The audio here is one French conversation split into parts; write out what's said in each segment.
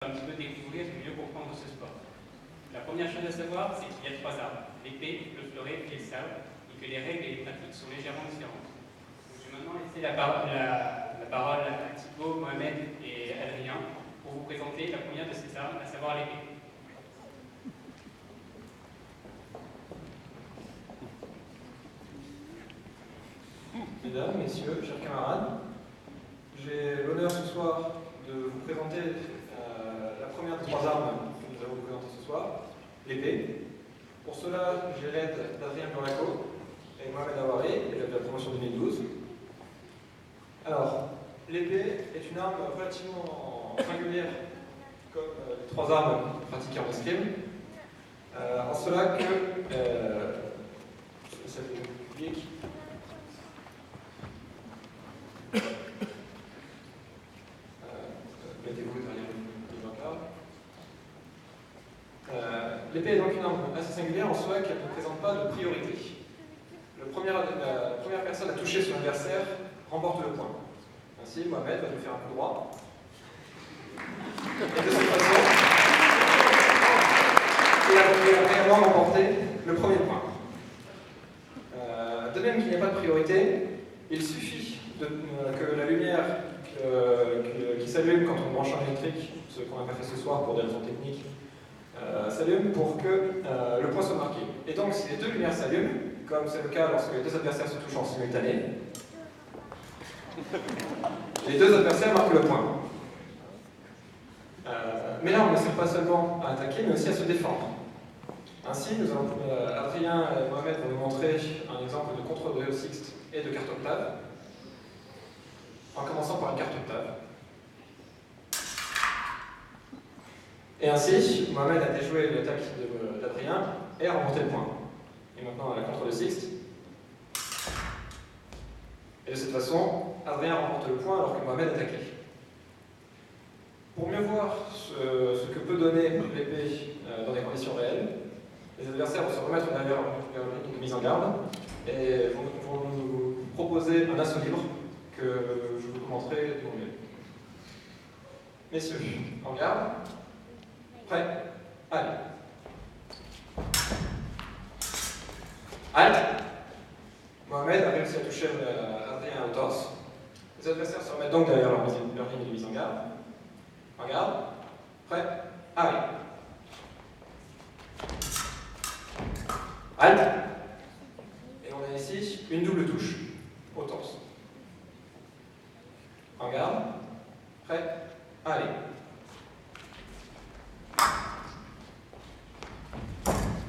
Un petit peu découvrir et mieux comprendre ce sport. La première chose à savoir, c'est qu'il y a 3 armes, l'épée, le fleuret et le sabre, et que les règles et les pratiques sont légèrement différentes. Donc, je vais maintenant laisser la parole à Thibaut, Mohamed et Adrien pour vous présenter la première de ces armes, à savoir l'épée. Mesdames, Messieurs, chers camarades, j'ai l'honneur ce soir de vous présenter la première des 3 armes que nous allons vous présenter ce soir, l'épée. Pour cela, j'ai l'aide d'Adrien Burlaco et Mohamed Awaré, élève de la promotion 2012. Alors, l'épée est une arme relativement singulière, comme les 3 armes pratiquées en escrime, en cela que cette publique mettez-vous derrière le encart. L'épée est donc une arme assez singulière en soi qu'elle ne présente pas de priorité. La première personne à toucher son adversaire remporte le point. Ainsi, Mohamed va nous faire un coup droit. Et de cette façon, il a réellement remporté le premier point. De même qu'il n'y a pas de priorité, il suffit que la lumière qui s'allume quand on branche un électrique, ce qu'on n'a pas fait ce soir pour des raisons techniques, s'allume pour que le point soit marqué. Et donc, si les 2 lumières s'allument, comme c'est le cas lorsque les 2 adversaires se touchent en simultané, les 2 adversaires marquent le point. Mais là, on ne sert pas seulement à attaquer, mais aussi à se défendre. Ainsi, Adrien et Mohamed vont nous montrer un exemple de contrôle de sixte et de carte octave, en commençant par une carte octave. Et ainsi, Mohamed a déjoué l'attaque d'Adrien et a remporté le point. Et maintenant, la contre de sixte. Et de cette façon, Adrien remporte le point alors que Mohamed attaquait. Pour mieux voir ce que peut donner l'épée dans des conditions réelles, les adversaires vont se remettre derrière leur ligne de mise en garde et vont nous proposer un assaut libre que je vous commenterai de mon mieux. Messieurs, en garde. Prêt? Allez. Halte. Mohamed a réussi à toucher Adrien au torse. Les adversaires se remettent donc derrière leur ligne de mise en garde. En garde. Prêt? Allez. Halte. Et on a ici une double touche au torse. En garde. Prêt? Allez.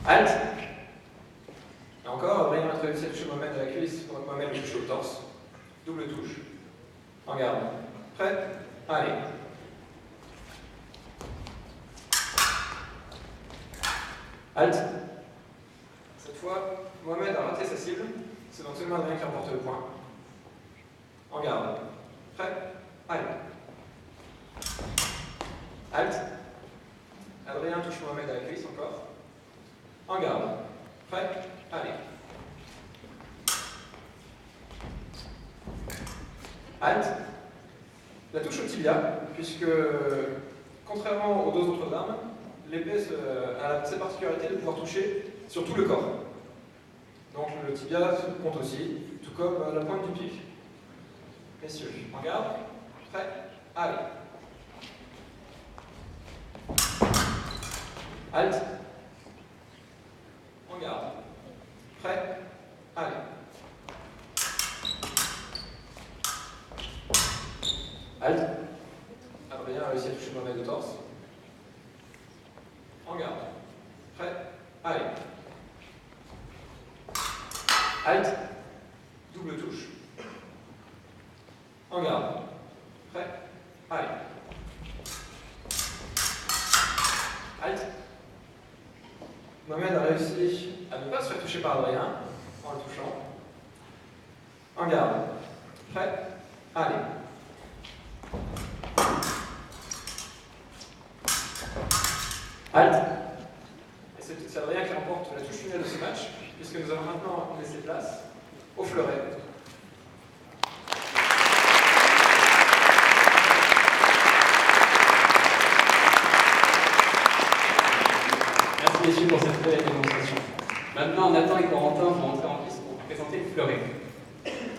Halte. Et encore, Adrien a réussi à toucher Mohamed à la cuisse pendant que Mohamed le touche au torse. Double touche. En garde. Prêt? Allez. Halte. Cette fois, Mohamed a raté sa cible. C'est donc seulement Adrien qui remporte le point. En garde. Prêt? Allez. Halte. Adrien touche Mohamed à la cuisse encore. En garde. Prêt? Allez. Halte. La touche au tibia, puisque, contrairement aux 2 autres armes, l'épée a cette particularité de pouvoir toucher sur tout le corps. Donc le tibia compte aussi, tout comme la pointe du pied. Messieurs, en garde. Prêt? Allez. Halte. En garde. Prêt? Allez. Halte. Adrien a réussi à toucher Mohamed au torse. En garde. Prêt? Allez. Halte. Double touche. En garde. Prêt? Allez. Halte. Mohamed a réussi à ne pas se faire toucher par Adrien en le touchant. En garde. Prêt? Allez. Halte. Et c'est Adrien qui remporte la touche finale de ce match, puisque nous allons maintenant laisser place au fleuret. messieurs, pour cette belle démonstration. Maintenant, Nathan et Corentin vont entrer en piste pour présenter le fleuret.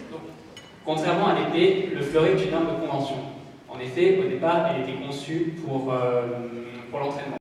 Donc, contrairement à l'épée, le fleuret est une arme de convention. En effet, au départ, elle était conçue pour l'entraînement.